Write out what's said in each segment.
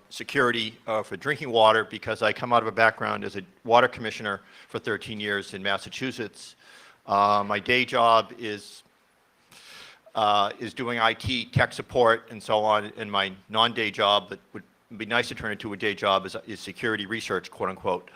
security for drinking water because I come out of a background as a water commissioner for 13 years in Massachusetts. My day job is doing IT, tech support, and so on, and my non-day job that would be nice to turn into a day job is security research, quote unquote.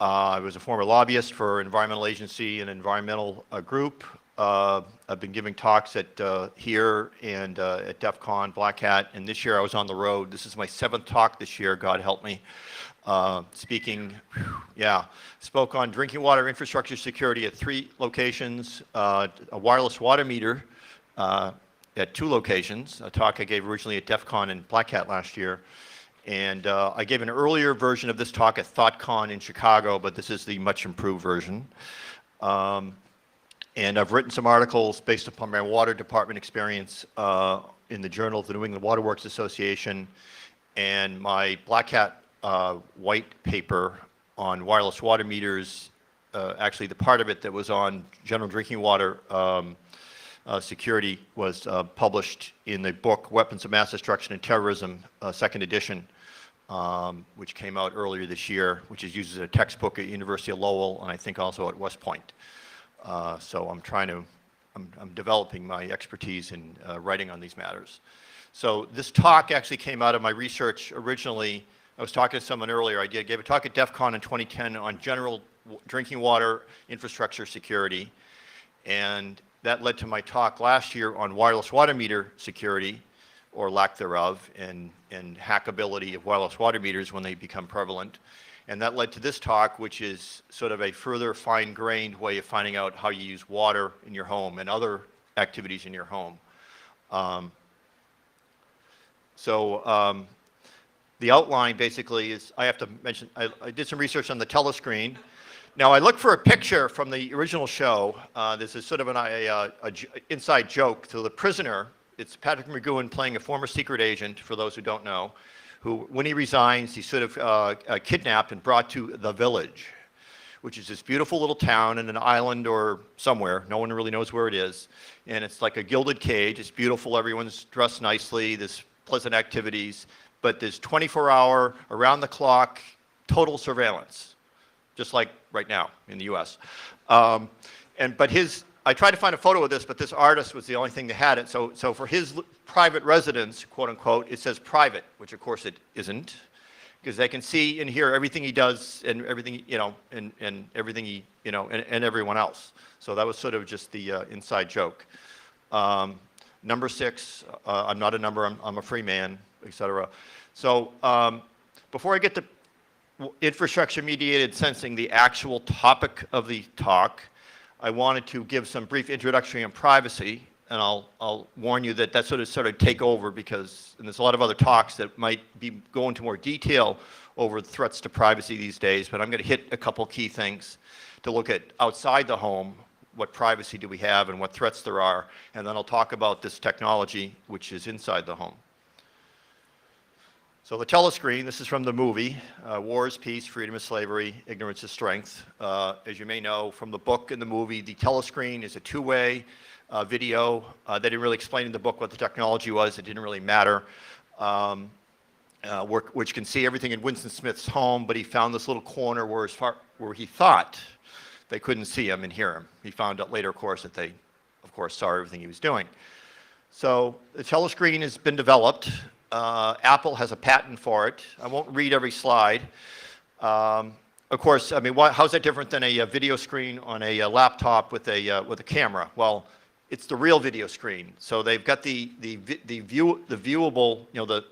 I was a former lobbyist for an environmental agency and environmental group. I've been giving talks at here and at DEF CON, Black Hat, and this year I was on the road. This is my 7th talk this year, God help me. Spoke on drinking water infrastructure security at 3 locations, a wireless water meter at 2 locations, a talk I gave originally at DEF CON and Black Hat last year. And I gave an earlier version of this talk at ThoughtCon in Chicago, but this is the much improved version. And I've written some articles based upon my water department experience in the Journal of the New England Water Works Association, and my Black Hat white paper on wireless water meters, actually the part of it that was on general drinking water security was published in the book Weapons of Mass Destruction and Terrorism, 2nd edition, which came out earlier this year, which is used as a textbook at University of Lowell and I think also at West Point. So I'm developing my expertise in writing on these matters. So this talk actually came out of my research originally. I was talking to someone earlier. I gave a talk at DEF CON in 2010 on general drinking water infrastructure security, and that led to my talk last year on wireless water meter security, or lack thereof, and hackability of wireless water meters when they become prevalent. And that led to this talk, which is sort of a further fine-grained way of finding out how you use water in your home and other activities in your home. The outline basically is, I have to mention, I did some research on the telescreen. Now I looked for a picture from the original show. This is sort of an inside joke. So the prisoner, it's Patrick McGowan playing a former secret agent, for those who don't know, who, when he resigns, he's sort of kidnapped and brought to the Village, which is this beautiful little town in an island or somewhere. No one really knows where it is. And it's like a gilded cage. It's beautiful. Everyone's dressed nicely. There's pleasant activities. But there's 24-hour, around-the-clock, total surveillance, just like right now in the U.S. I tried to find a photo of this, but this artist was the only thing that had it. So for his private residence, quote unquote, it says private, which of course it isn't, because they can see and hear everything he does and everything, and everything he, and everyone else. So that was sort of just the inside joke. Number 6, I'm not a number, I'm a free man, etc. So before I get to infrastructure mediated sensing, the actual topic of the talk, I wanted to give some brief introductory on privacy, and I'll warn you that that's sort of take over because, and there's a lot of other talks that might go into more detail over the threats to privacy these days, but I'm going to hit a couple key things to look at outside the home, what privacy do we have and what threats there are, and then I'll talk about this technology which is inside the home. So the telescreen, this is from the movie, War is Peace, Freedom is Slavery, Ignorance is Strength. As you may know from the book and the movie, the telescreen is a 2-way video. They didn't really explain in the book what the technology was. It didn't really matter. Which can see everything in Winston Smith's home, but he found this little corner where he thought they couldn't see him and hear him. He found out later, of course, that they, of course, saw everything he was doing. So the telescreen has been developed. Apple has a patent for it. I won't read every slide. Of course, I mean, how's that different than a video screen on a laptop with a camera? Well, it's the real video screen. So they've got the viewable,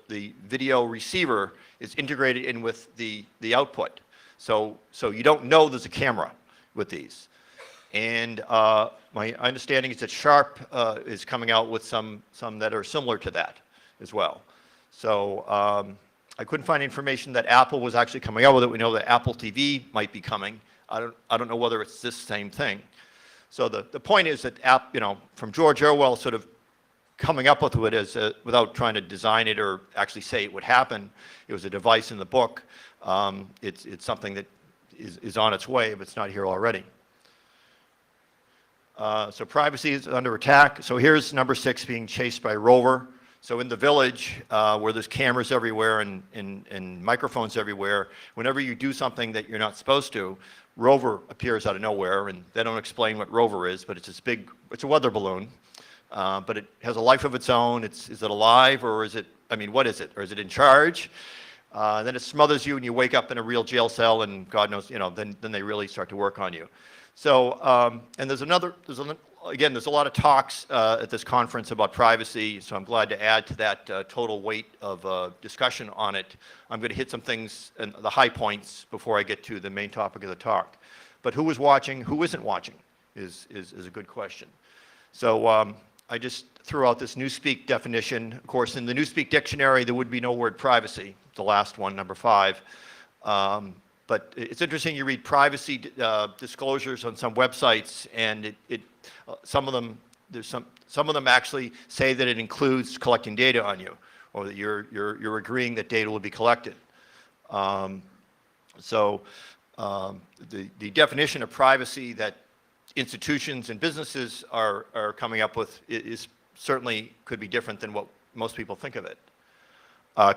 the video receiver is integrated in with the output. So you don't know there's a camera with these. And my understanding is that Sharp is coming out with some that are similar to that as well. So I couldn't find information that Apple was actually coming out with it. We know that Apple TV might be coming. I don't know whether it's this same thing. So the point is that from George Orwell sort of coming up with it as without trying to design it or actually say it would happen. It was a device in the book. It's something that is on its way, but it's not here already. So privacy is under attack. So here's number 6 being chased by a rover. So in the village, where there's cameras everywhere and microphones everywhere, whenever you do something that you're not supposed to, Rover appears out of nowhere, and they don't explain what Rover is, but it's this big, it's a weather balloon, but it has a life of its own. Is it alive, or is it, I mean, what is it? Or is it in charge? Then it smothers you and you wake up in a real jail cell, and God knows, you know, then they really start to work on you. So, and there's a lot of talks at this conference about privacy, so I'm glad to add to that total weight of discussion on it. I'm going to hit some things, and the high points, before I get to the main topic of the talk. But who is watching, who isn't watching is a good question. So I just threw out this Newspeak definition. Of course, in the Newspeak dictionary, there would be no word privacy, the last one, number 5. But it's interesting, you read privacy disclosures on some websites, and some of them actually say that it includes collecting data on you, or that you're agreeing that data will be collected. So the definition of privacy that institutions and businesses are coming up with is certainly could be different than what most people think of it.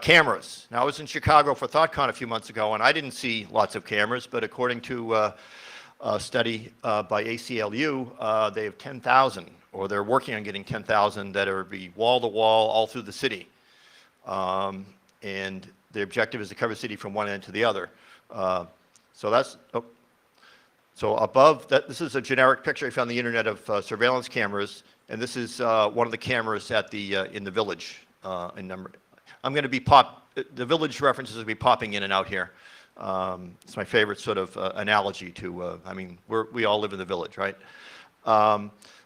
Cameras. Now, I was in Chicago for ThoughtCon a few months ago, and I didn't see lots of cameras, but according to a study by ACLU, they have 10,000, or they're working on getting 10,000 that are be wall-to-wall all through the city. And the objective is to cover the city from one end to the other. So that's, so above that, this is a generic picture I found on the internet of surveillance cameras, and this is one of the cameras at the in the village. I'm going to be the village references will be popping in and out here. It's my favorite sort of analogy to, I mean, we all live in the village, right?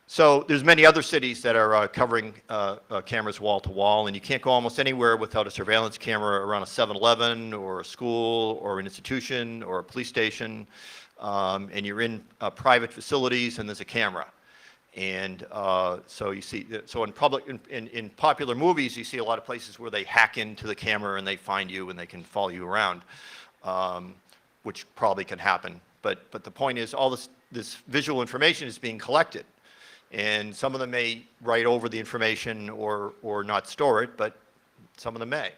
So there's many other cities that are covering cameras wall to wall, and you can't go almost anywhere without a surveillance camera around a 7-Eleven or a school or an institution or a police station, and you're in private facilities and there's a camera. And so you see, so in popular movies, you see a lot of places where they hack into the camera and they find you and they can follow you around, which probably can happen. But the point is, all this visual information is being collected, and some of them may write over the information or not store it, but some of them may.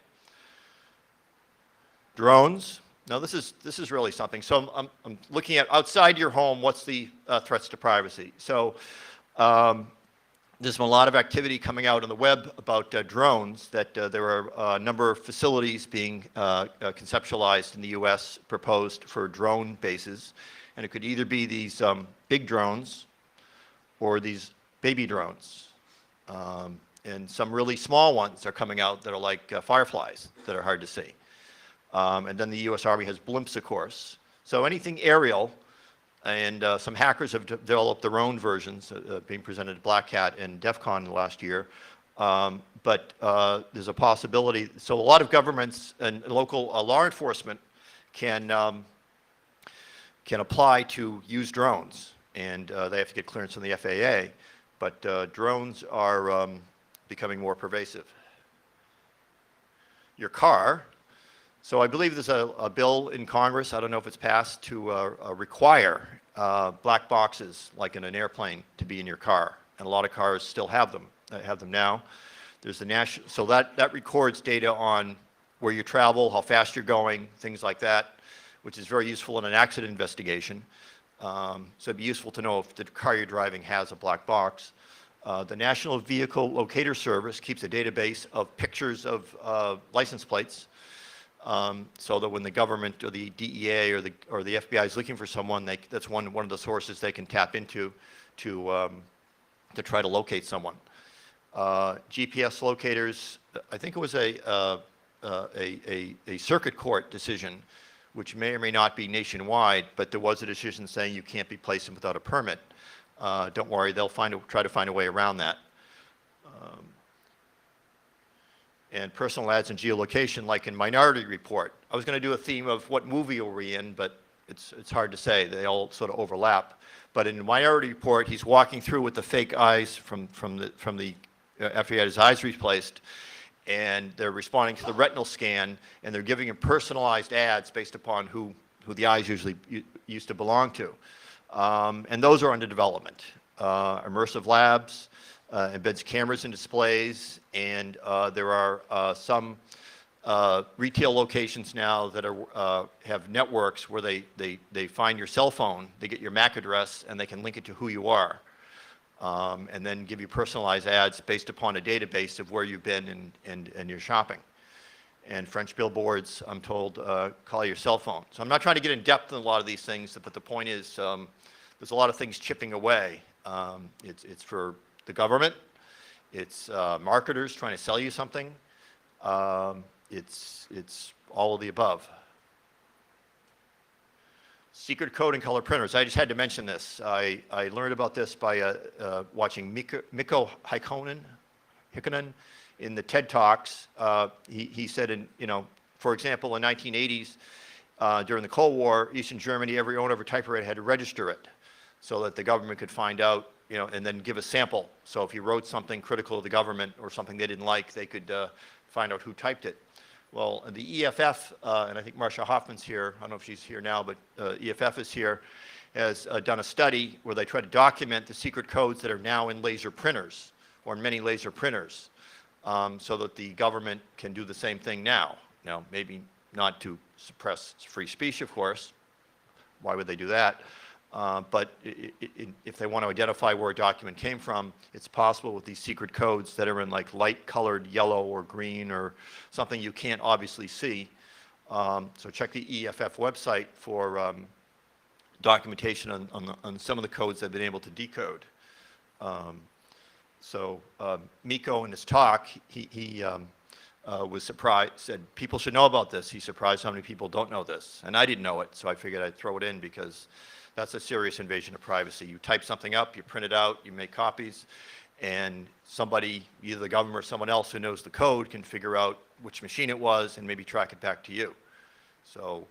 Drones. Now this is really something. So I'm looking at outside your home. What's the threats to privacy? So there's been a lot of activity coming out on the web about drones, that there are a number of facilities being conceptualized in the U.S., proposed for drone bases. And it could either be these big drones or these baby drones. And some really small ones are coming out that are like fireflies that are hard to see. And then the U.S. Army has blimps, of course. So anything aerial. And some hackers have developed their own versions, being presented at Black Hat and DEF CON last year. But there's a possibility. So a lot of governments and local law enforcement can apply to use drones, and they have to get clearance from the FAA. But drones are becoming more pervasive. Your car. So I believe there's a bill in Congress, I don't know if it's passed, to require black boxes, like in an airplane, to be in your car. And a lot of cars still have them now. There's the national, so that records data on where you travel, how fast you're going, things like that, which is very useful in an accident investigation. So it'd be useful to know if the car you're driving has a black box. The National Vehicle Locator Service keeps a database of pictures of license plates. So that when the government or the DEA or the FBI is looking for someone, that's one of the sources they can tap into to try to locate someone. GPS locators. I think it was a circuit court decision, which may or may not be nationwide, but there was a decision saying you can't be placed without a permit. Don't worry, they'll try to find a way around that. And personal ads and geolocation, like in Minority Report. I was going to do a theme of what movie are we in, but it's hard to say. They all sort of overlap. But in Minority Report, he's walking through with the fake eyes from the after he had his eyes replaced, and they're responding to the retinal scan, and they're giving him personalized ads based upon who the eyes usually used to belong to. And those are under development. Immersive labs. embeds cameras in displays, and there are some retail locations now that are have networks where they find your cell phone, they get your MAC address, and they can link it to who you are, and then give you personalized ads based upon a database of where you've been and your shopping. And French billboards, I'm told, call your cell phone. So I'm not trying to get in depth in a lot of these things, but the point is there's a lot of things chipping away. It's for the government, it's marketers trying to sell you something, it's all of the above. Secret code and color printers. I just had to mention this. I learned about this by watching Mikko Heikkinen in the TED Talks. He said, for example, in 1980s, during the Cold War, Eastern Germany, every owner of a typewriter had to register it so that the government could find out, and then give a sample. So if you wrote something critical of the government or something they didn't like, they could find out who typed it. Well, the EFF, and I think Marcia Hoffman's here, I don't know if she's here now, but EFF is here, has done a study where they try to document the secret codes that are now in laser printers, or in many laser printers, so that the government can do the same thing now. Now, maybe not to suppress free speech, of course. Why would they do that? But if they want to identify where a document came from, it's possible with these secret codes that are in like light colored yellow or green or something you can't obviously see. So check the EFF website for documentation on some of the codes they've been able to decode. Mikko in his talk, he was surprised, said people should know about this. He's surprised how many people don't know this. And I didn't know it, so I figured I'd throw it in because that's a serious invasion of privacy. You type something up, you print it out, you make copies, and somebody, either the government or someone else who knows the code, can figure out which machine it was and maybe track it back to you. So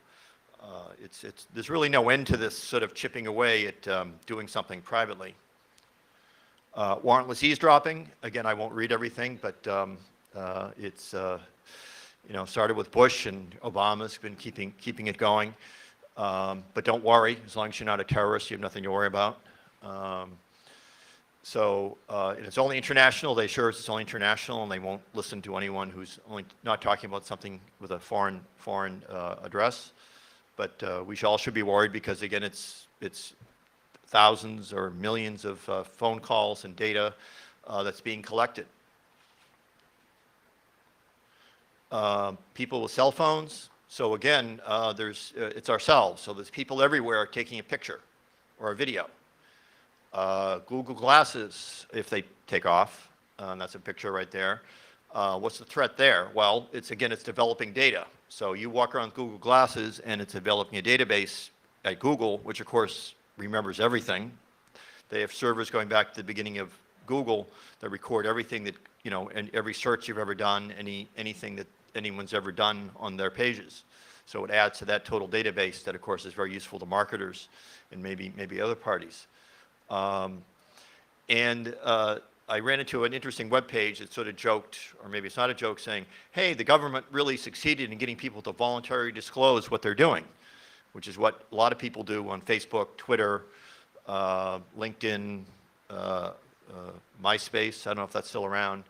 there's really no end to this sort of chipping away at doing something privately. Warrantless eavesdropping, again, I won't read everything, but it's started with Bush, and Obama's been keeping it going. But don't worry, as long as you're not a terrorist, you have nothing to worry about. And it's only international. They assure us it's only international, and they won't listen to anyone who's only not talking about something with a foreign address. But we all should be worried because, again, it's thousands or millions of phone calls and data that's being collected. People with cell phones. So again, it's ourselves. So there's people everywhere taking a picture or a video. Google Glasses, if they take off, that's a picture right there. What's the threat there? Well, it's developing data. So you walk around with Google Glasses and it's developing a database at Google, which of course remembers everything. They have servers going back to the beginning of Google that record everything that, and every search you've ever done, anything that anyone's ever done on their pages. So it adds to that total database that, of course, is very useful to marketers and maybe other parties. I ran into an interesting web page that sort of joked, or maybe it's not a joke, saying, hey, the government really succeeded in getting people to voluntarily disclose what they're doing, which is what a lot of people do on Facebook, Twitter, LinkedIn, MySpace. I don't know if that's still around.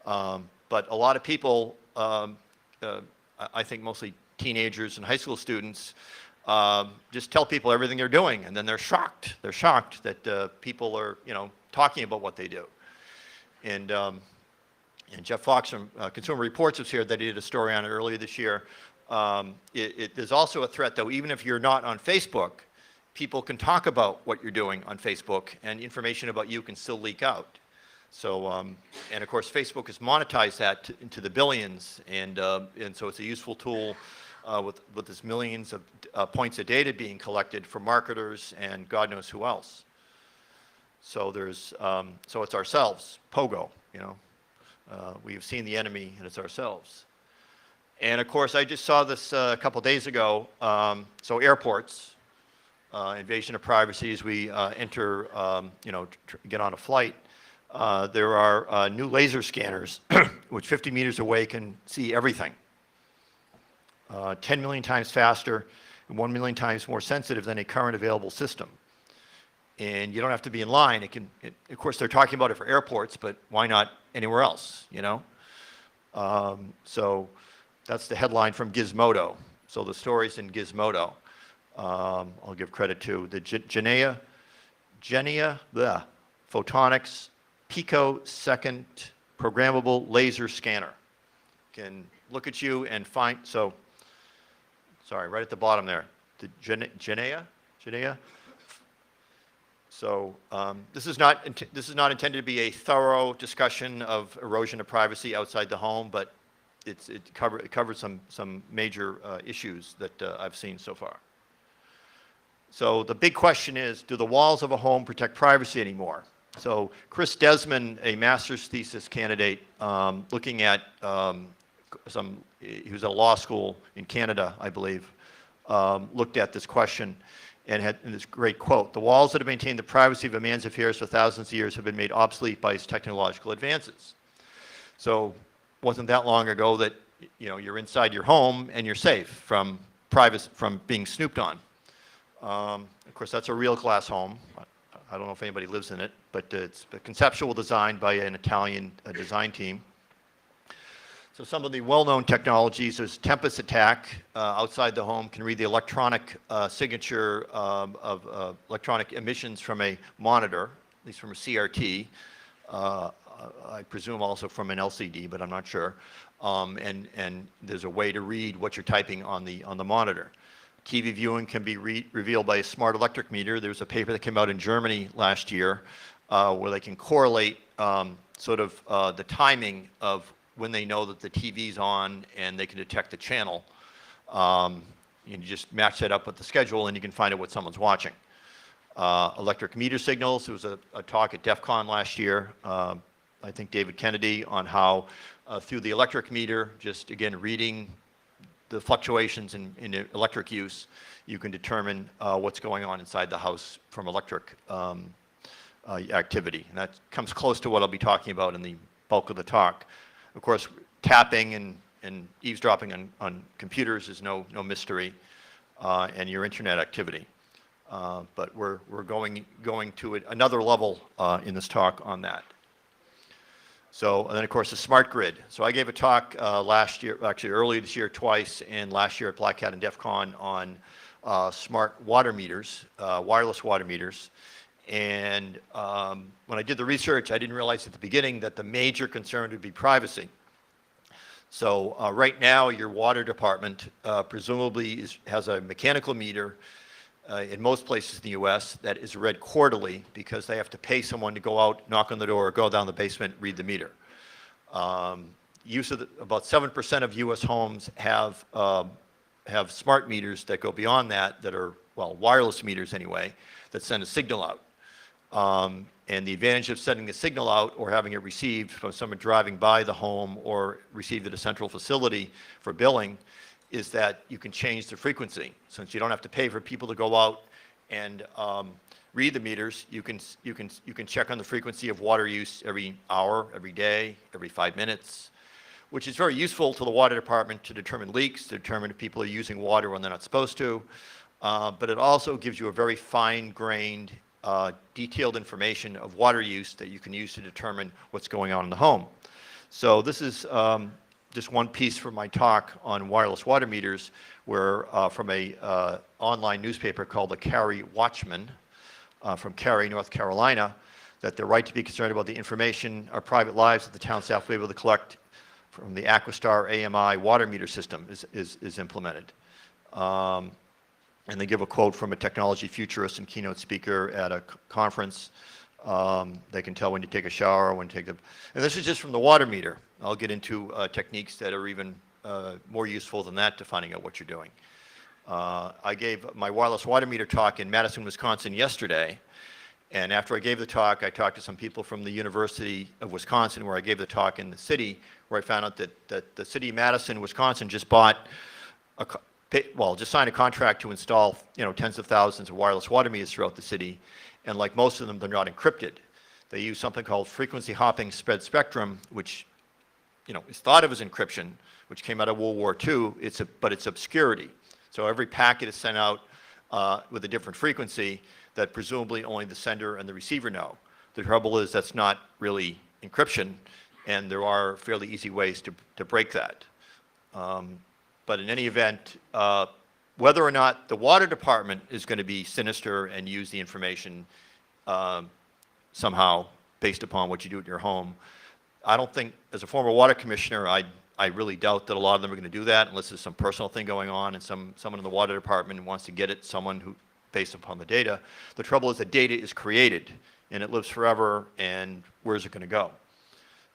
But a lot of people, I think mostly teenagers and high school students, just tell people everything they're doing, and then they're shocked. They're shocked that people are, talking about what they do. And Jeff Fox from Consumer Reports was here. That he did a story on it earlier this year. There's also a threat, though, even if you're not on Facebook, people can talk about what you're doing on Facebook, and information about you can still leak out. So, and of course, Facebook has monetized that into the billions, and so it's a useful tool with this millions of points of data being collected for marketers and God knows who else. So so it's ourselves, POGO, we've seen the enemy, and it's ourselves. And of course, I just saw this a couple days ago. So airports, invasion of privacy as we enter, get on a flight. There are new laser scanners, which 50 meters away can see everything. 10 million times faster and 1 million times more sensitive than a current available system. and you don't have to be in line. Of course, they're talking about it for airports, but why not anywhere else, you know? So that's the headline from Gizmodo. So the story's in Gizmodo. I'll give credit to the Genia, the Photonics picosecond programmable laser scanner. Can look at you and find, so, sorry, right at the bottom there, the Genia? So this is not intended to be a thorough discussion of erosion of privacy outside the home, but it covers some major issues that I've seen so far. So the big question is, do the walls of a home protect privacy anymore? So Chris Desmond, a master's thesis candidate, looking at he was at a law school in Canada, I believe, looked at this question and had this great quote: "The walls that have maintained the privacy of a man's affairs for thousands of years have been made obsolete by his technological advances." So it wasn't that long ago that, you know, you're inside your home and you're safe from being snooped on. Of course, that's a real glass home. I don't know if anybody lives in it, but it's a conceptual design by an Italian design team. So some of the well-known technologies is Tempest Attack outside the home, can read the electronic signature of electronic emissions from a monitor, at least from a CRT. I presume also from an LCD, but I'm not sure. And there's a way to read what you're typing on the monitor. TV viewing can be revealed by a smart electric meter. There's a paper that came out in Germany last year where they can correlate the timing of when they know that the TV's on, and they can detect the channel. You just match that up with the schedule and you can find out what someone's watching. Electric meter signals, there was a talk at DEF CON last year, I think David Kennedy, on how through the electric meter, just again reading the fluctuations in electric use, you can determine what's going on inside the house from electric activity. And that comes close to what I'll be talking about in the bulk of the talk. Of course, tapping and eavesdropping on computers is no mystery, and your internet activity. But we're going to another level in this talk on that. So, and then of course the smart grid. So I gave a talk last year, actually earlier this year twice, and last year at Black Hat and DEF CON on smart water meters, wireless water meters. And when I did the research, I didn't realize at the beginning that the major concern would be privacy. So right now, your water department presumably has a mechanical meter in most places in the US that is read quarterly because they have to pay someone to go out, knock on the door, go down the basement, read the meter. About 7% of US homes have smart meters that go beyond that are, well, wireless meters anyway, that send a signal out. And the advantage of sending a signal out or having it received from someone driving by the home or received at a central facility for billing is that you can change the frequency. Since you don't have to pay for people to go out and read the meters, you can check on the frequency of water use every hour, every day, every 5 minutes, which is very useful to the water department to determine leaks, to determine if people are using water when they're not supposed to. But it also gives you a very fine-grained, detailed information of water use that you can use to determine what's going on in the home. So this is just one piece from my talk on wireless water meters, where from a online newspaper called the Cary Watchman from Cary, North Carolina, that the right to be concerned about the information, our private lives that the town staff will be able to collect from the Aquastar AMI water meter system is implemented. And they give a quote from a technology futurist and keynote speaker at a conference. They can tell when you take a shower, when to take the, and this is just from the water meter. I'll get into techniques that are even more useful than that to finding out what you're doing. I gave my wireless water meter talk in Madison, Wisconsin yesterday. And after I gave the talk, I talked to some people from the University of Wisconsin, where I gave the talk in the city, where I found out that the city of Madison, Wisconsin just just signed a contract to install, tens of thousands of wireless water meters throughout the city. And like most of them, they're not encrypted. They use something called frequency hopping spread spectrum, which, is thought of as encryption, which came out of World War II, but it's obscurity. So every packet is sent out with a different frequency. that presumably only the sender and the receiver know. The trouble is that's not really encryption, and there are fairly easy ways to break that. But in any event, whether or not the water department is going to be sinister and use the information somehow based upon what you do at your home, I don't think, as a former water commissioner, I really doubt that a lot of them are going to do that unless there's some personal thing going on and someone in the water department wants to get at someone who, based upon the data. The trouble is that data is created and it lives forever, and where's it going to go?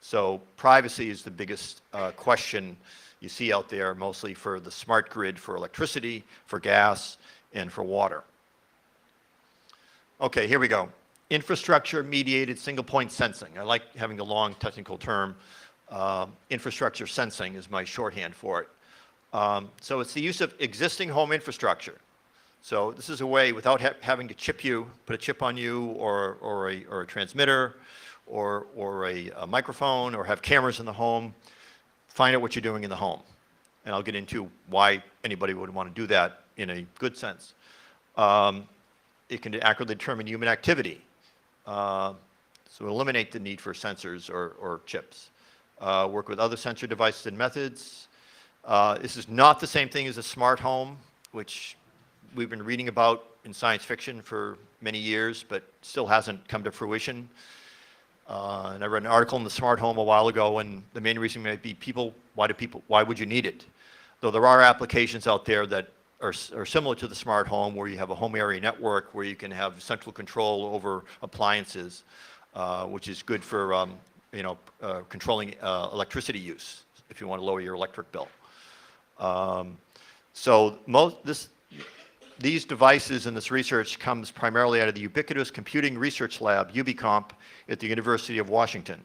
So privacy is the biggest question you see out there, mostly for the smart grid, for electricity, for gas, and for water. Okay, here we go. Infrastructure mediated single point sensing. I like having the long technical term. Infrastructure sensing is my shorthand for it. So it's the use of existing home infrastructure. So this is a way, without having to put a chip on you, or a transmitter, or a microphone, or have cameras in the home, find out what you're doing in the home. And I'll get into why anybody would want to do that in a good sense. It can accurately determine human activity. So eliminate the need for sensors or chips. Work with other sensor devices and methods. This is not the same thing as a smart home, which we've been reading about in science fiction for many years, but still hasn't come to fruition. And I read an article in the Smart Home a while ago, and the main reason might be why would you need it? Though there are applications out there that are similar to the smart home, where you have a home area network where you can have central control over appliances, which is good for controlling electricity use if you want to lower your electric bill. So these devices and this research comes primarily out of the Ubiquitous Computing Research Lab, UbiComp, at the University of Washington.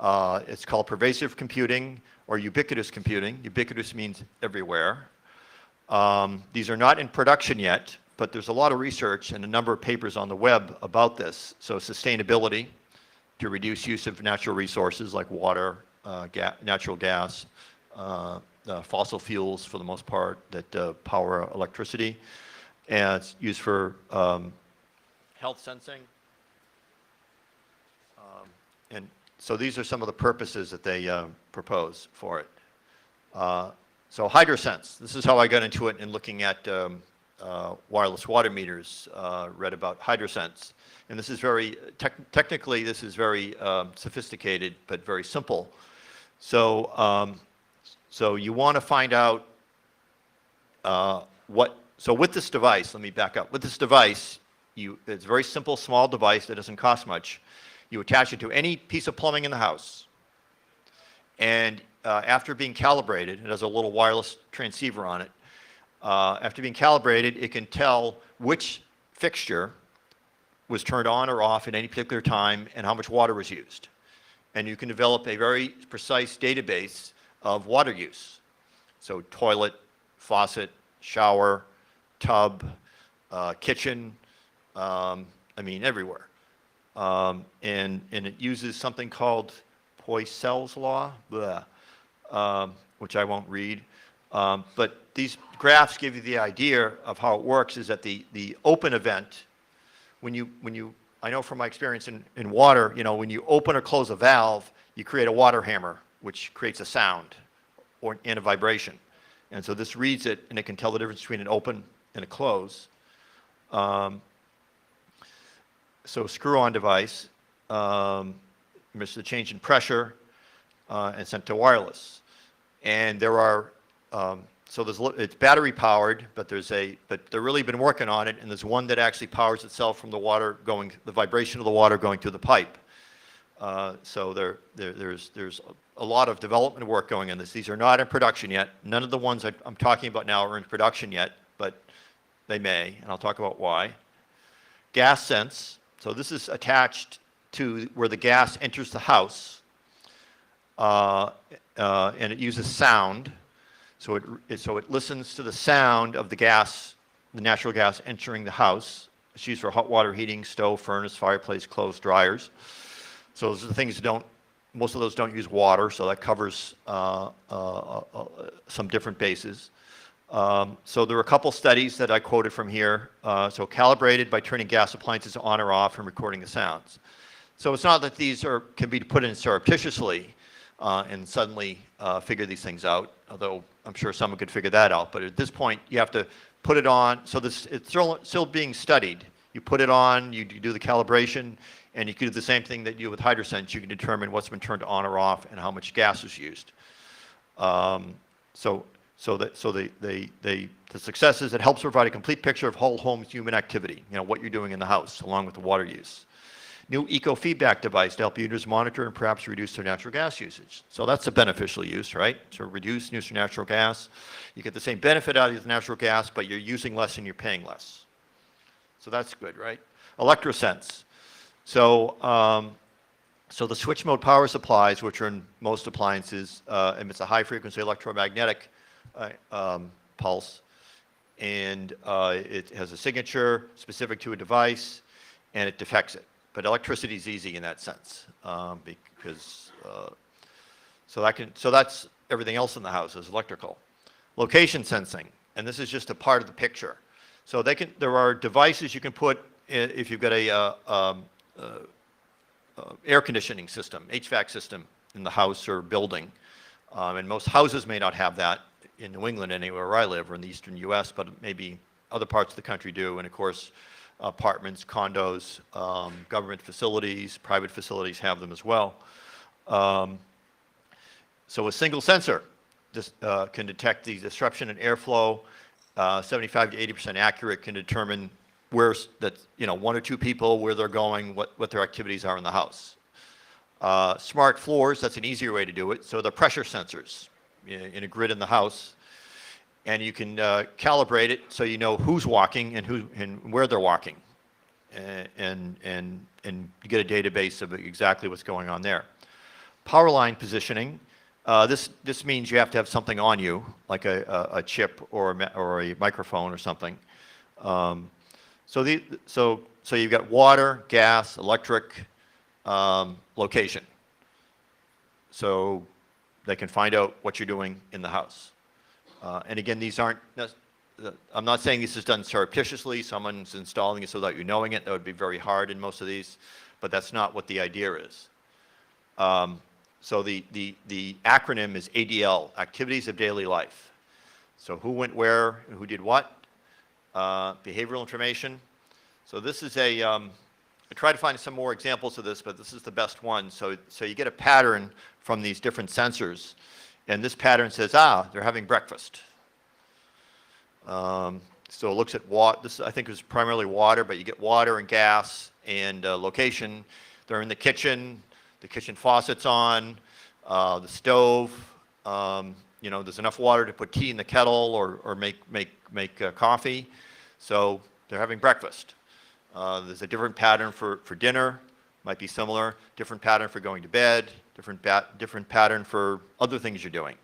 It's called pervasive computing or ubiquitous computing. Ubiquitous means everywhere. These are not in production yet, but there's a lot of research and a number of papers on the web about this. So sustainability, to reduce use of natural resources like water, natural gas, fossil fuels for the most part that power electricity, and it's used for health sensing. And so these are some of the purposes that they propose for it. So HydroSense, this is how I got into it in looking at wireless water meters, read about HydroSense. And this is very, technically this is very sophisticated, but very simple. So, so you want to find out so with this device, let me back up. With this device, it's a very simple, small device that doesn't cost much. You attach it to any piece of plumbing in the house. And after being calibrated, it has a little wireless transceiver on it. After being calibrated, it can tell which fixture was turned on or off at any particular time and how much water was used. And you can develop a very precise database of water use. So toilet, faucet, shower, tub, kitchen, everywhere. And it uses something called Poiseuille's law, which I won't read. But these graphs give you the idea of how it works. Is that the open event, I know from my experience in water, when you open or close a valve, you create a water hammer, which creates a sound and a vibration. And so this reads it, and it can tell the difference between an open and a close. So screw-on device, measures the change in pressure, and sent to wireless. And there are, it's battery powered, but they've really been working on it, and there's one that actually powers itself from the water the vibration of the water going through the pipe. So there's a lot of development work going on this. These are not in production yet. None of the ones I'm talking about now are in production yet, but they may, and I'll talk about why. Gas sense. So this is attached to where the gas enters the house, and it uses sound. So it listens to the sound of the gas, the natural gas entering the house. It's used for hot water heating, stove, furnace, fireplace, clothes, dryers. So those are the things most of those don't use water, so that covers some different bases. So there are a couple studies that I quoted from here. So calibrated by turning gas appliances on or off and recording the sounds. So it's not that these can be put in surreptitiously and suddenly figure these things out, although I'm sure someone could figure that out. But at this point, you have to put it on. So it's still being studied. You put it on, you do the calibration, and you can do the same thing that you do with HydroSense. You can determine what's been turned on or off and how much gas is used. So the success is it helps provide a complete picture of whole home human activity, what you're doing in the house, along with the water use. New eco-feedback device to help users monitor and perhaps reduce their natural gas usage. So that's a beneficial use, right? So reduce use of natural gas. You get the same benefit out of the natural gas, but you're using less and you're paying less. So that's good, right? ElectroSense. So the switch mode power supplies, which are in most appliances, emits a high frequency electromagnetic pulse, and it has a signature specific to a device, and it detects it. But electricity is easy in that sense, because so that's everything else in the house is electrical. Location sensing, and this is just a part of the picture. So there are devices you can put if you've got a air conditioning system, HVAC system in the house or building, and most houses may not have that in New England, anywhere where I live, or in the eastern U.S., but maybe other parts of the country do, and of course, apartments, condos, government facilities, private facilities have them as well. So a single sensor can detect the disruption in airflow, 75 to 80% accurate, can determine where one or two people, where they're going, what their activities are in the house. Smart floors, that's an easier way to do it. So the pressure sensors in a grid in the house, and you can calibrate it so you know who's walking and where they're walking, and you get a database of exactly what's going on there. Power line positioning. This means you have to have something on you, like a chip or a microphone or something. So you've got water, gas, electric, location. So they can find out what you're doing in the house. And again, these aren't, I'm not saying this is done surreptitiously. Someone's installing it so that you're knowing it. That would be very hard in most of these, but that's not what the idea is. So the acronym is ADL, Activities of Daily Life. So who went where, who did what, behavioral information. So this is I tried to find some more examples of this, but this is the best one. So you get a pattern from these different sensors, and this pattern says, they're having breakfast. So it looks at water. This I think is primarily water, but you get water and gas and location. They're in the kitchen faucet's on, the stove. There's enough water to put tea in the kettle or make coffee. So they're having breakfast. There's a different pattern for dinner, might be similar. Different pattern for going to bed. Different pattern for other things you're doing.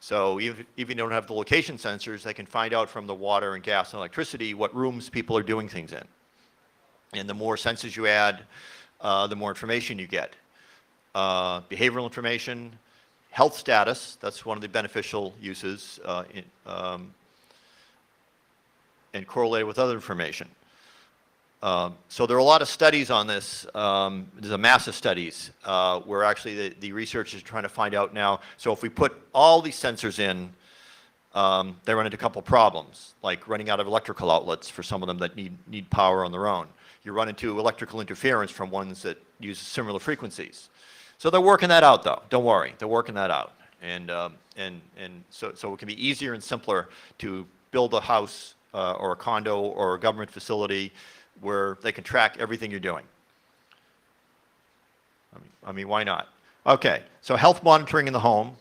So even if you don't have the location sensors, they can find out from the water and gas and electricity what rooms people are doing things in. And the more sensors you add, the more information you get. Behavioral information, health status, that's one of the beneficial uses, and correlated with other information. So there are a lot of studies on this. There's a massive studies where actually the researchers are trying to find out now. So if we put all these sensors in, they run into a couple problems, like running out of electrical outlets for some of them that need power on their own. You run into electrical interference from ones that use similar frequencies. So they're working that out, though. Don't worry, they're working that out. And so it can be easier and simpler to build a house or a condo or a government facility where they can track everything you're doing. I mean, why not? Okay, so health monitoring in the home,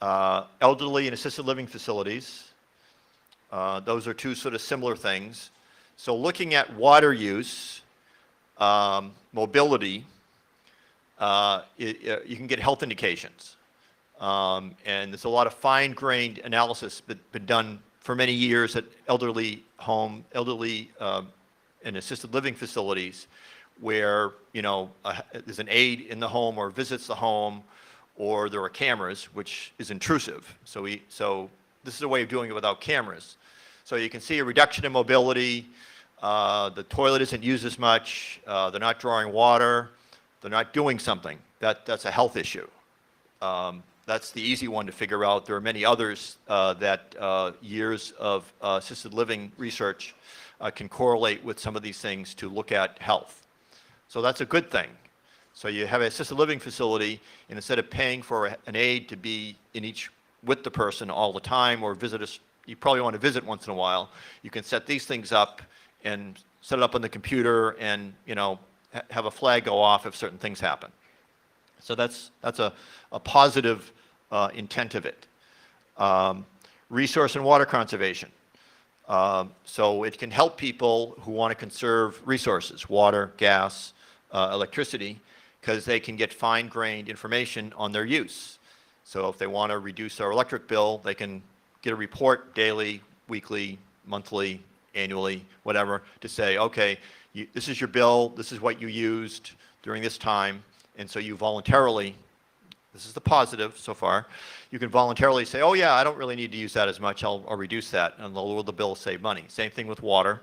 elderly and assisted living facilities. Those are two sort of similar things. So looking at water use, mobility, you can get health indications. And there's a lot of fine-grained analysis that's been done for many years at elderly and assisted living facilities where, there's an aide in the home or visits the home, or there are cameras, which is intrusive. So this is a way of doing it without cameras. So you can see a reduction in mobility. The toilet isn't used as much. They're not drawing water. They're not doing something. That's a health issue. That's the easy one to figure out. There are many others that years of assisted living research can correlate with some of these things to look at health. So that's a good thing. So you have an assisted living facility, and instead of paying for an aide to be in each with the person all the time, or visit us, you probably want to visit once in a while, you can set these things up and set it up on the computer and, you know, have a flag go off if certain things happen. So that's a positive intent of it. Resource and water conservation. So it can help people who want to conserve resources, water, gas, electricity, because they can get fine-grained information on their use. So if they want to reduce their electric bill, they can get a report daily, weekly, monthly, annually, whatever, to say, okay, this is your bill, this is what you used during this time, and so you voluntarily, this is the positive so far, you can voluntarily say, oh yeah, I don't really need to use that as much, I'll reduce that, and lower the bill, save money. Same thing with water.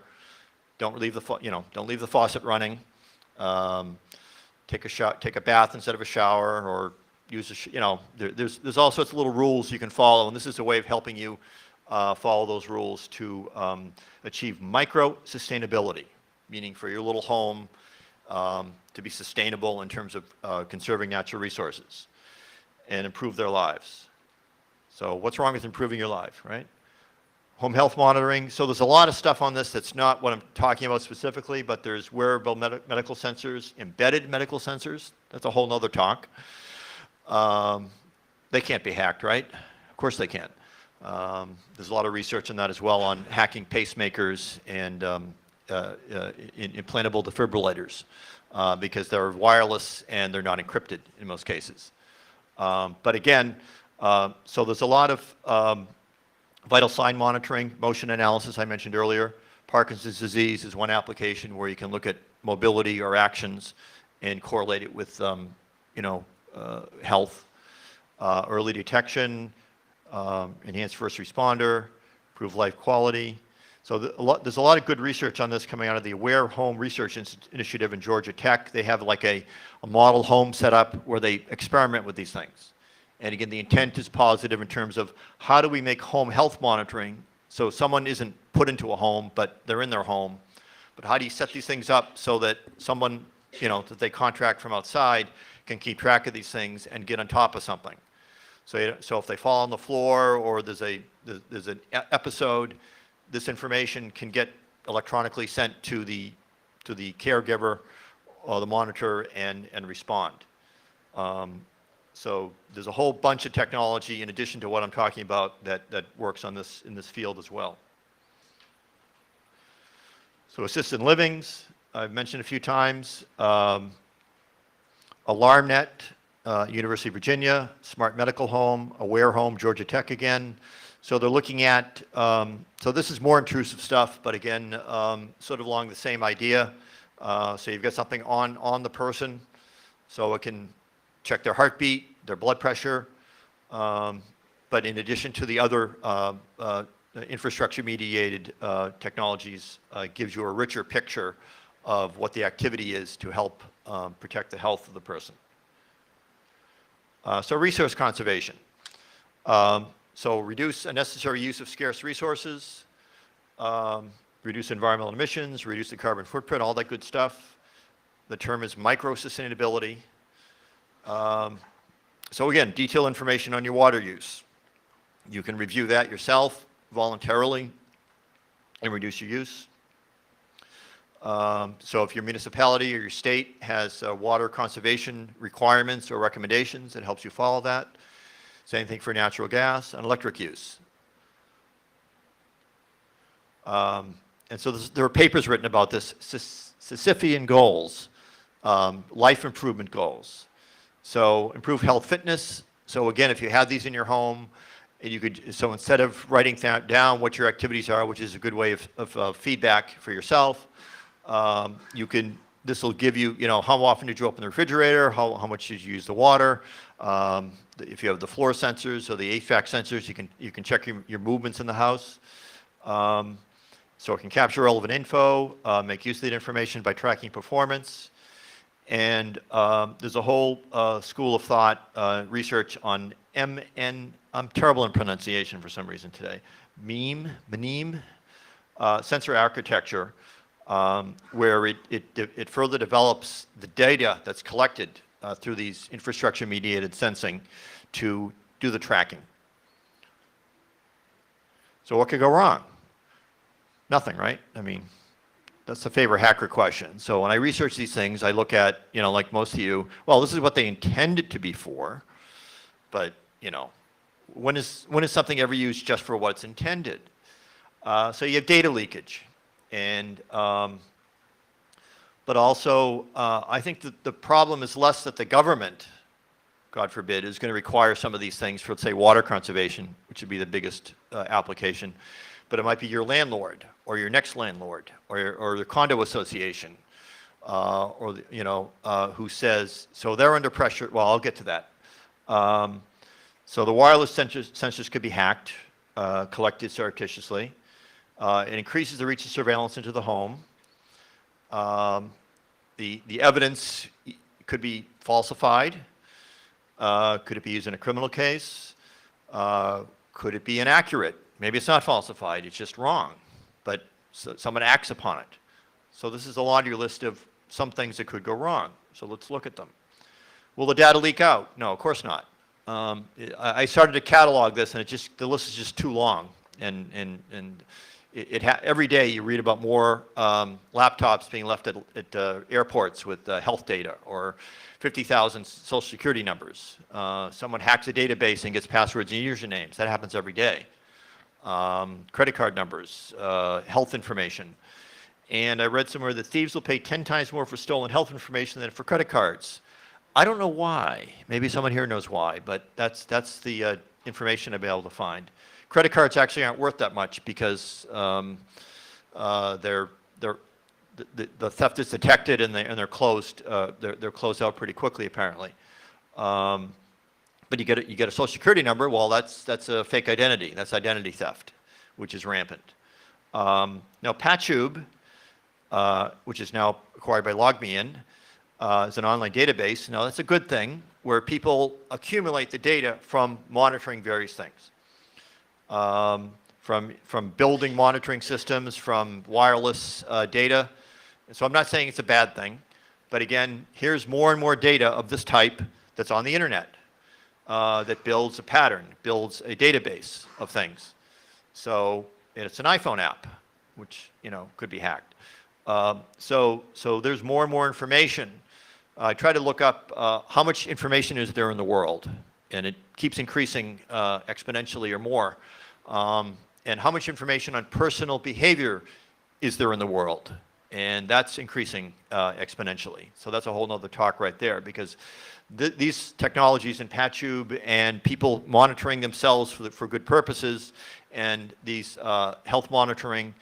Don't leave the faucet running. Take a bath instead of a shower, or use there's all sorts of little rules you can follow, and this is a way of helping you follow those rules to achieve micro sustainability, meaning for your little home to be sustainable in terms of conserving natural resources and improve their lives. So what's wrong with improving your life, right? Home health monitoring. So there's a lot of stuff on this that's not what I'm talking about specifically, but there's wearable medical sensors, embedded medical sensors. That's a whole nother talk. They can't be hacked, right? Of course they can't. There's a lot of research on that as well, on hacking pacemakers and implantable defibrillators, because they're wireless and they're not encrypted in most cases. But again, so there's a lot of vital sign monitoring, motion analysis I mentioned earlier. Parkinson's disease is one application where you can look at mobility or actions and correlate it with health. Early detection, enhanced first responder, improve life quality. So there's a lot of good research on this coming out of the Aware Home Research Initiative in Georgia Tech. They have like a model home set up where they experiment with these things. And again, the intent is positive in terms of how do we make home health monitoring so someone isn't put into a home, but they're in their home. But how do you set these things up so that someone, that they contract from outside can keep track of these things and get on top of something. So if they fall on the floor or there's an episode, this information can get electronically sent to the caregiver or the monitor and respond. So there's a whole bunch of technology in addition to what I'm talking about that works in this field as well. So assisted livings, I've mentioned a few times. AlarmNet, University of Virginia, Smart Medical Home, Aware Home, Georgia Tech again. So they're looking at, so this is more intrusive stuff, but again, sort of along the same idea. So you've got something on the person, so it can check their heartbeat, their blood pressure, but in addition to the other infrastructure-mediated technologies, gives you a richer picture of what the activity is to help protect the health of the person. So resource conservation. So reduce unnecessary use of scarce resources, reduce environmental emissions, reduce the carbon footprint, all that good stuff. The term is micro-sustainability. So again, detailed information on your water use. You can review that yourself voluntarily and reduce your use. So if your municipality or your state has water conservation requirements or recommendations, it helps you follow that. Same thing for natural gas and electric use. And so there are papers written about this, Sisyphean goals, life improvement goals. So improve health fitness. So again, if you have these in your home, and so instead of writing down what your activities are, which is a good way of feedback for yourself, this will give you, how often did you open the refrigerator, how much did you use the water, If you have the floor sensors or the HVAC sensors, you can check your movements in the house. So it can capture relevant info, make use of that information by tracking performance. And there's a whole school of thought, research on I'm terrible in pronunciation for some reason today, MEME, sensor architecture, where it further develops the data that's collected through these infrastructure-mediated sensing to do the tracking. So what could go wrong? Nothing, right? I mean, that's a favorite hacker question. So when I research these things, I look at, like most of you, well, this is what they intended to be for, but, when is something ever used just for what it's intended? So you have data leakage. And, but also, I think that the problem is less that the government, God forbid, is going to require some of these things for, let's say, water conservation, which would be the biggest application. But it might be your landlord or your next landlord or the condo association who says, so they're under pressure. Well, I'll get to that. So the wireless sensors could be hacked, collected surreptitiously. It increases the reach of surveillance into the home. The evidence could be falsified. Could it be used in a criminal case? Could it be inaccurate? Maybe it's not falsified, it's just wrong, but someone acts upon it. So this is a laundry list of some things that could go wrong. So let's look at them. Will the data leak out? No, of course not. I started to catalog this, and the list is just too long. And every day you read about more laptops being left at airports with health data or 50,000 social security numbers. Someone hacks a database and gets passwords and usernames. That happens every day. Credit card numbers, health information. And I read somewhere that thieves will pay 10 times more for stolen health information than for credit cards. I don't know why. Maybe someone here knows why, but that's the information I've been able to find. Credit cards actually aren't worth that much because the theft is detected and they're closed. They're closed out pretty quickly, apparently. But you get a social security number. Well, that's a fake identity. That's identity theft, which is rampant. Now Patchoub, which is now acquired by LogMeIn, is an online database. Now that's a good thing, where people accumulate the data from monitoring various things, from building monitoring systems, from wireless data. So I'm not saying it's a bad thing, but again, here's more and more data of this type that's on the internet. That builds a pattern, builds a database of things. So it's an iPhone app, which could be hacked. So there's more and more information. I try to look up how much information is there in the world, and it keeps increasing exponentially or more. And how much information on personal behavior is there in the world, and that's increasing exponentially. So that's a whole nother talk right there, because these technologies in Patchoub and people monitoring themselves for good purposes, and these health monitoring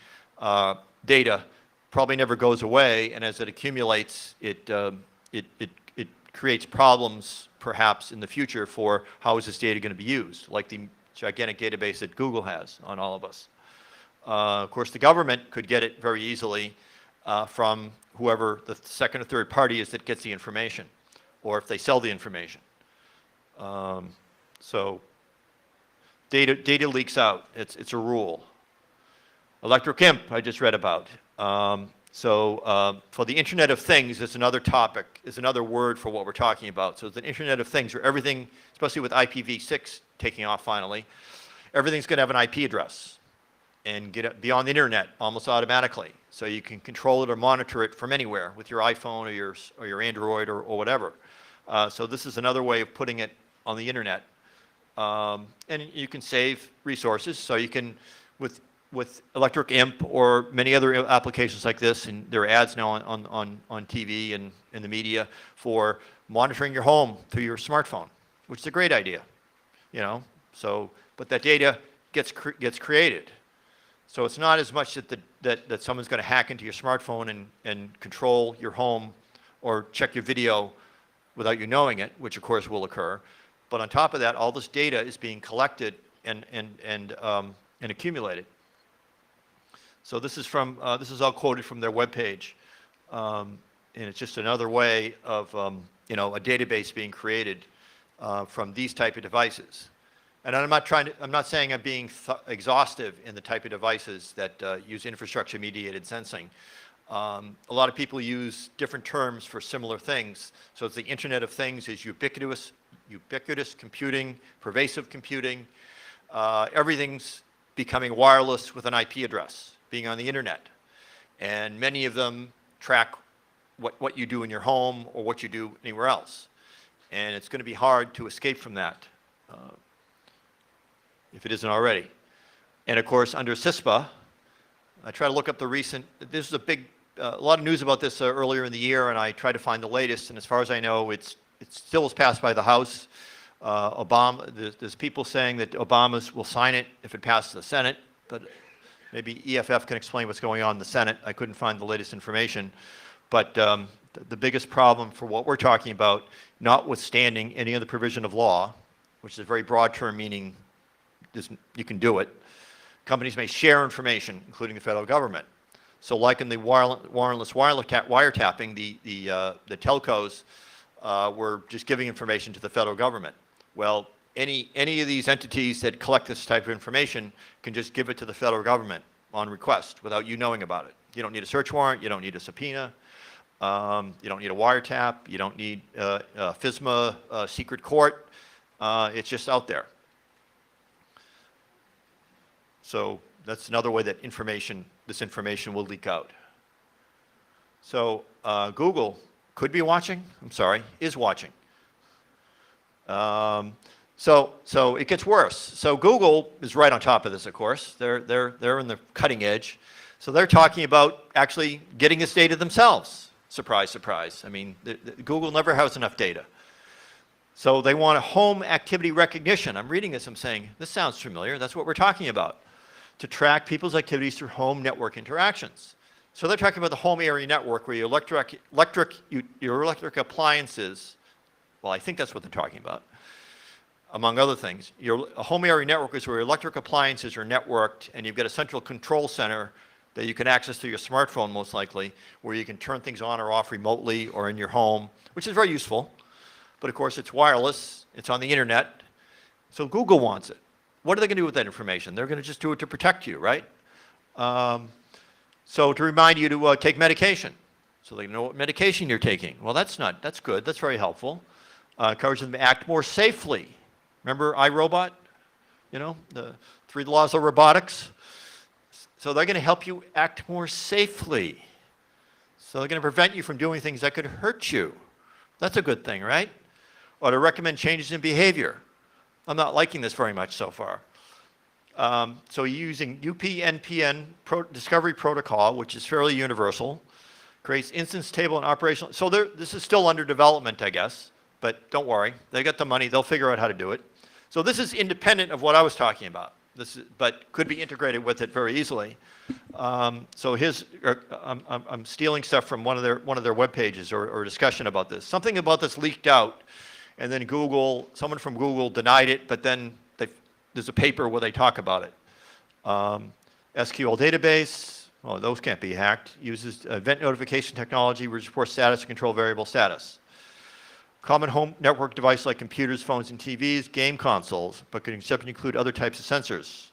data probably never goes away, and as it accumulates, it creates problems perhaps in the future for how is this data going to be used, like the gigantic database that Google has on all of us. Of course, the government could get it very easily from whoever the second or third party is that gets the information, or if they sell the information. So data leaks out. It's a rule. Electric imp, I just read about. For the Internet of Things, it's another topic, is another word for what we're talking about. So it's an Internet of Things where everything, especially with IPv6 taking off finally, everything's going to have an IP address and be on the internet almost automatically. So you can control it or monitor it from anywhere with your iPhone or your Android or whatever. So this is another way of putting it on the internet. And you can save resources. So you can, with Electric Imp or many other applications like this, and there are ads now on TV and in the media for monitoring your home through your smartphone, which is a great idea, So, but that data gets created. So it's not as much that someone's going to hack into your smartphone and control your home or check your video without you knowing it, which of course will occur. But on top of that, all this data is being collected and accumulated. So this is from this is all quoted from their webpage, and it's just another way of you know, a database being created from these type of devices. And I'm not saying I'm being exhaustive in the type of devices that use infrastructure mediated sensing. A lot of people use different terms for similar things. So it's the Internet of Things is ubiquitous computing, pervasive computing. Everything's becoming wireless with an IP address, being on the internet. And many of them track what you do in your home or what you do anywhere else. And it's going to be hard to escape from that, if it isn't already. And of course, under CISPA, I try to look up the recent, this is a big, a lot of news about this earlier in the year, and I tried to find the latest, and as far as I know, it still was passed by the House. There's people saying that Obama will sign it if it passes the Senate, but maybe EFF can explain what's going on in the Senate. I couldn't find the latest information. But the biggest problem for what we're talking about, notwithstanding any other provision of law, which is a very broad term meaning you can do it, companies may share information, including the federal government. So like in the warrantless wiretapping, the telcos were just giving information to the federal government. Well, any of these entities that collect this type of information can just give it to the federal government on request without you knowing about it. You don't need a search warrant, you don't need a subpoena, you don't need a wiretap, you don't need FISMA secret court. It's just out there. So that's another way that this information will leak out. So Google could be watching, is watching. So it gets worse. So Google is right on top of this, of course. They're in the cutting edge. So they're talking about actually getting this data themselves. Surprise, surprise. I mean, Google never has enough data. So they want a home activity recognition. I'm reading this, I'm saying, this sounds familiar. That's what we're talking about. To track people's activities through home network interactions. So they're talking about the home area network where your electric appliances, well, I think that's what they're talking about, among other things. A home area network is where electric appliances are networked and you've got a central control center that you can access through your smartphone most likely, where you can turn things on or off remotely or in your home, which is very useful. But of course it's wireless, it's on the internet, so Google wants it. What are they going to do with that information? They're going to just do it to protect you, right? So to remind you to take medication, so they know what medication you're taking. Well, that's good, that's very helpful. Encourage them to act more safely. Remember iRobot? You know, the 3 laws of robotics? So they're going to help you act more safely. So they're going to prevent you from doing things that could hurt you. That's a good thing, right? Or to recommend changes in behavior. I'm not liking this very much so far. So using UPnPN discovery protocol, which is fairly universal, creates instance table and operational. So this is still under development, I guess, but don't worry. They got the money. They'll figure out how to do it. So this is independent of what I was talking about, but could be integrated with it very easily. So I'm stealing stuff from one of their web pages or discussion about this. Something about this leaked out. And then someone from Google denied it, but then there's a paper where they talk about it. SQL database, well, those can't be hacked. Uses event notification technology, which reports status and control variable status. Common home network device like computers, phones, and TVs, game consoles, but can include other types of sensors.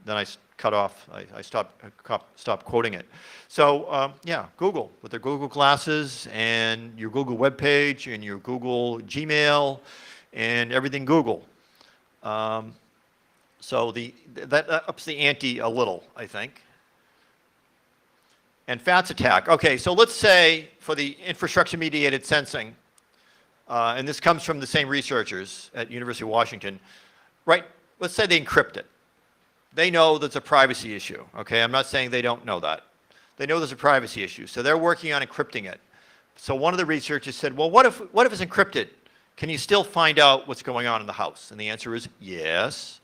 Then I cut off, I stopped quoting it. So yeah, Google, with their Google glasses and your Google web page and your Google Gmail and everything Google. So that ups the ante a little, I think. And FATS attack. Okay, so let's say for the infrastructure mediated sensing, and this comes from the same researchers at University of Washington, right? Let's say they encrypt it. They know there's a privacy issue, okay? I'm not saying they don't know that. They know there's a privacy issue, so they're working on encrypting it. So one of the researchers said, well, what if it's encrypted? Can you still find out what's going on in the house? And the answer is yes.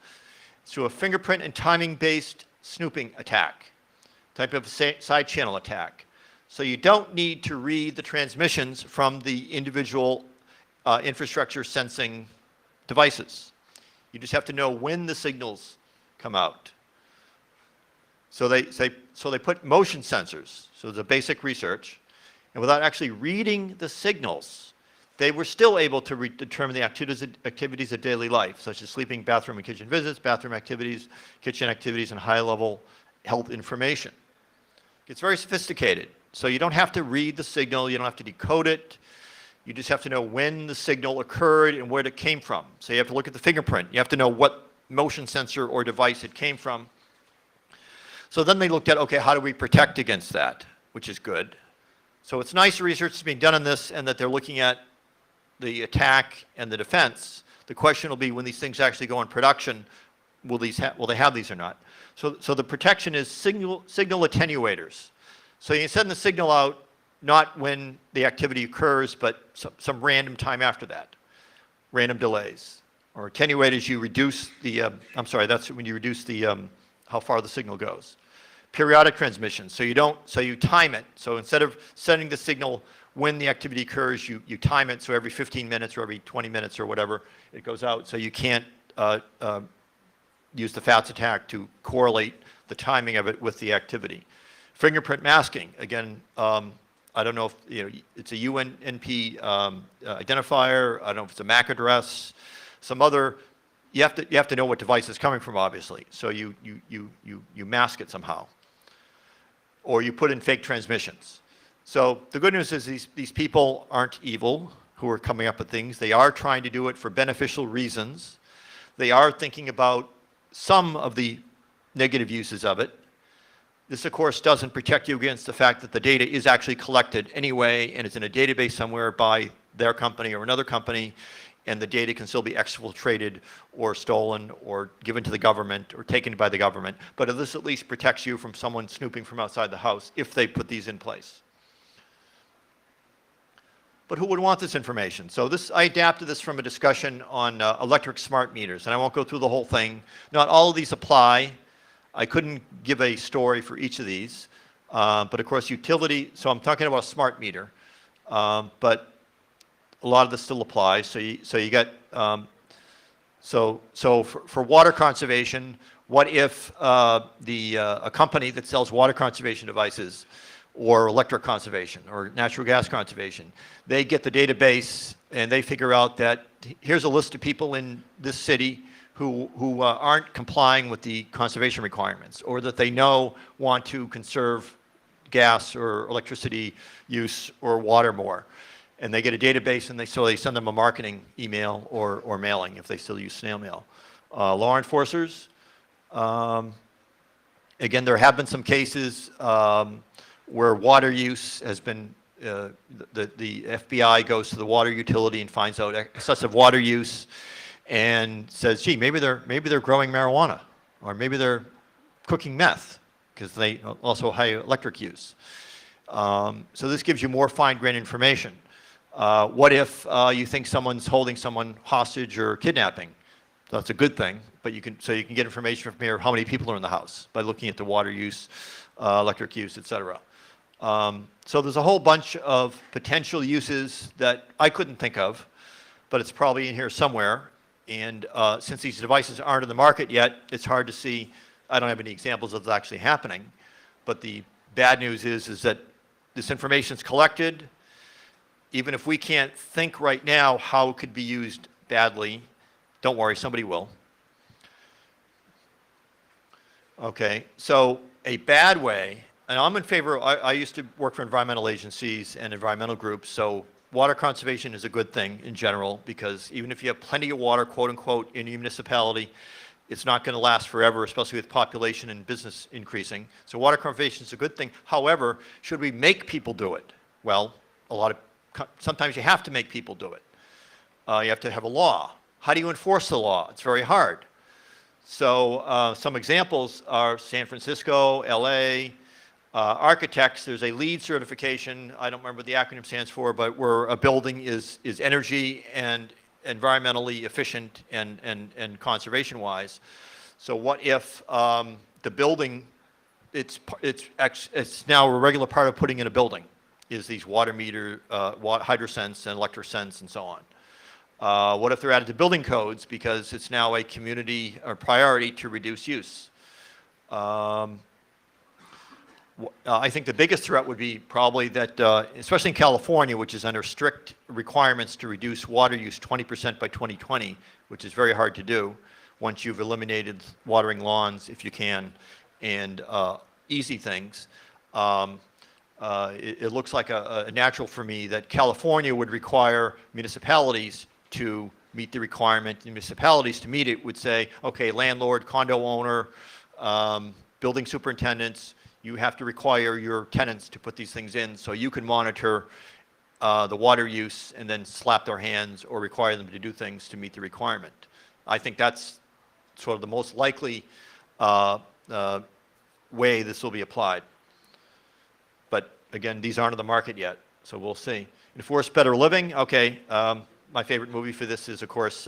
It's through a fingerprint and timing-based snooping attack, type of side channel attack. So you don't need to read the transmissions from the individual infrastructure sensing devices. You just have to know when the signals come out. So they put motion sensors, so the basic research, and without actually reading the signals, they were still able to determine the activities of daily life, such as sleeping, bathroom and kitchen visits, bathroom activities, kitchen activities, and high-level health information. It's very sophisticated. So you don't have to read the signal, you don't have to decode it. You just have to know when the signal occurred and where it came from. So you have to look at the fingerprint. You have to know what motion sensor or device it came from. So then they looked at, okay, how do we protect against that, which is good. So it's nice research is being done on this and that they're looking at the attack and the defense. The question will be when these things actually go in production, will they have these or not? So the protection is signal attenuators. So you send the signal out not when the activity occurs, but some random time after that, random delays. Or attenuators, you reduce the, that's when you reduce the, how far the signal goes. Periodic transmission, so you time it. So instead of sending the signal when the activity occurs, you time it, so every 15 minutes or every 20 minutes or whatever, it goes out, so you can't use the FATS attack to correlate the timing of it with the activity. Fingerprint masking, again, I don't know if it's a UNP identifier. I don't know if it's a MAC address, some other. You have to know what device it's coming from, obviously. So you mask it somehow, or you put in fake transmissions. So the good news is these people aren't evil who are coming up with things. They are trying to do it for beneficial reasons. They are thinking about some of the negative uses of it. This, of course, doesn't protect you against the fact that the data is actually collected anyway, and it's in a database somewhere by their company or another company, and the data can still be exfiltrated or stolen or given to the government or taken by the government. But this at least protects you from someone snooping from outside the house if they put these in place. But who would want this information? So I adapted this from a discussion on electric smart meters, and I won't go through the whole thing. Not all of these apply. I couldn't give a story for each of these, but of course utility, so I'm talking about a smart meter, but a lot of this still applies. So you get, for water conservation, what if a company that sells water conservation devices or electric conservation or natural gas conservation, they get the database and they figure out that here's a list of people in this city who aren't complying with the conservation requirements, or that they know want to conserve gas or electricity use or water more. And they get a database, and so they send them a marketing email or mailing if they still use snail mail. Law enforcers, again, there have been some cases where water use has been, the FBI goes to the water utility and finds out excessive water use, and says, gee, maybe they're growing marijuana, or maybe they're cooking meth, because they also high electric use. So this gives you more fine-grained information. What if you think someone's holding someone hostage or kidnapping? That's a good thing, but you can get information from here how many people are in the house by looking at the water use, electric use, etc. So there's a whole bunch of potential uses that I couldn't think of, but it's probably in here somewhere. And since these devices aren't in the market yet, it's hard to see. I don't have any examples of it actually happening. But the bad news is that this information is collected. Even if we can't think right now how it could be used badly, don't worry, somebody will. Okay, so a bad way, and I'm in favor, I used to work for environmental agencies and environmental groups, so water conservation is a good thing in general, because even if you have plenty of water, quote unquote, in your municipality, it's not going to last forever, especially with population and business increasing. So water conservation is a good thing. However, should we make people do it? Well, sometimes you have to make people do it. You have to have a law. How do you enforce the law? It's very hard. So some examples are San Francisco, LA, architects, there's a LEED certification, I don't remember what the acronym stands for, but where a building is energy and environmentally efficient and conservation-wise. So what if the building, it's now a regular part of putting in a building, is these water meter, HydroSense and ElectroSense and so What if they're added to building codes because it's now a community or priority to reduce use? I think the biggest threat would be probably that, especially in California, which is under strict requirements to reduce water use 20% by 2020, which is very hard to do once you've eliminated watering lawns, if you can, and easy things. It looks like a natural for me that California would require municipalities to meet the requirement. The municipalities to meet it would say, okay, landlord, condo owner, building superintendents, you have to require your tenants to put these things in so you can monitor the water use and then slap their hands or require them to do things to meet the requirement. I think that's sort of the most likely way this will be applied. But again, these aren't on the market yet, so we'll see. Enforce better living. Okay, my favorite movie for this is, of course,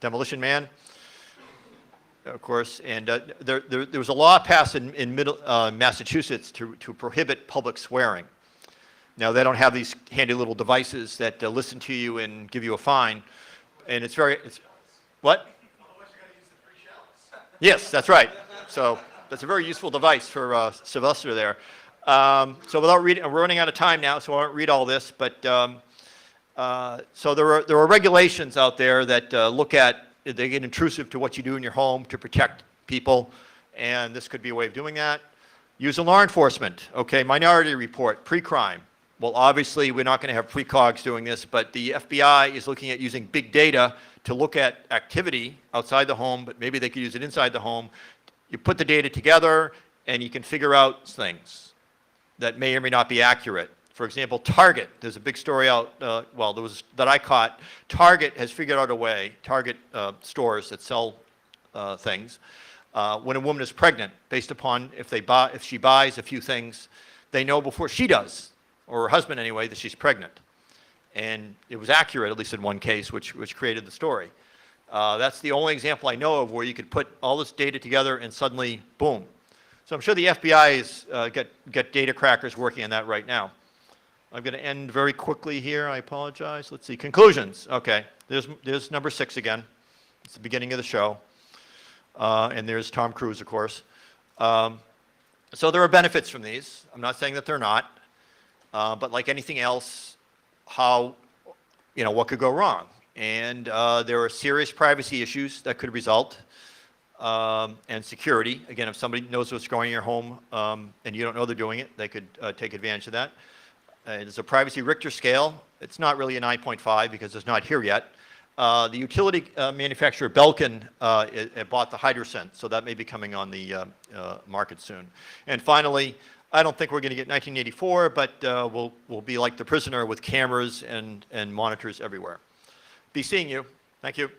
Demolition Man. Of course, and there was a law passed in Massachusetts to prohibit public swearing. Now, they don't have these handy little devices that listen to you and give you a fine, and it's what? Yes, that's right. So that's a very useful device for Sylvester there. So without reading, we're running out of time now, so I won't read all this, but so there are regulations out there that look at, they get intrusive to what you do in your home to protect people, and this could be a way of doing that. Using law enforcement. Okay, Minority Report, pre-crime. Well, obviously, we're not going to have precogs doing this, but the FBI is looking at using big data to look at activity outside the home, but maybe they could use it inside the home. You put the data together, and you can figure out things that may or may not be accurate. For example, Target, there's a big story out, well, there was, that I caught. Target has figured out a way, Target stores that sell things, when a woman is pregnant, based upon if she buys a few things, they know before she does, or her husband anyway, that she's pregnant. And it was accurate, at least in one case, which created the story. That's the only example I know of where you could put all this data together and suddenly, boom. So I'm sure the FBI is get data crackers working on that right now. I'm going to end very quickly here. I apologize. Let's see. Conclusions. Okay. There's number 6 again. It's the beginning of the show. And there's Tom Cruise, of course. So there are benefits from these. I'm not saying that they're not. But like anything else, what could go wrong? And there are serious privacy issues that could result. And security. Again, if somebody knows what's going on in your home and you don't know they're doing it, they could take advantage of that. There's a privacy Richter scale. It's not really a 9.5 because it's not here yet. The utility manufacturer Belkin bought the HydroSense, so that may be coming on the market soon. And finally, I don't think we're going to get 1984, but we'll be like the prisoner with cameras and monitors everywhere. Be seeing you. Thank you.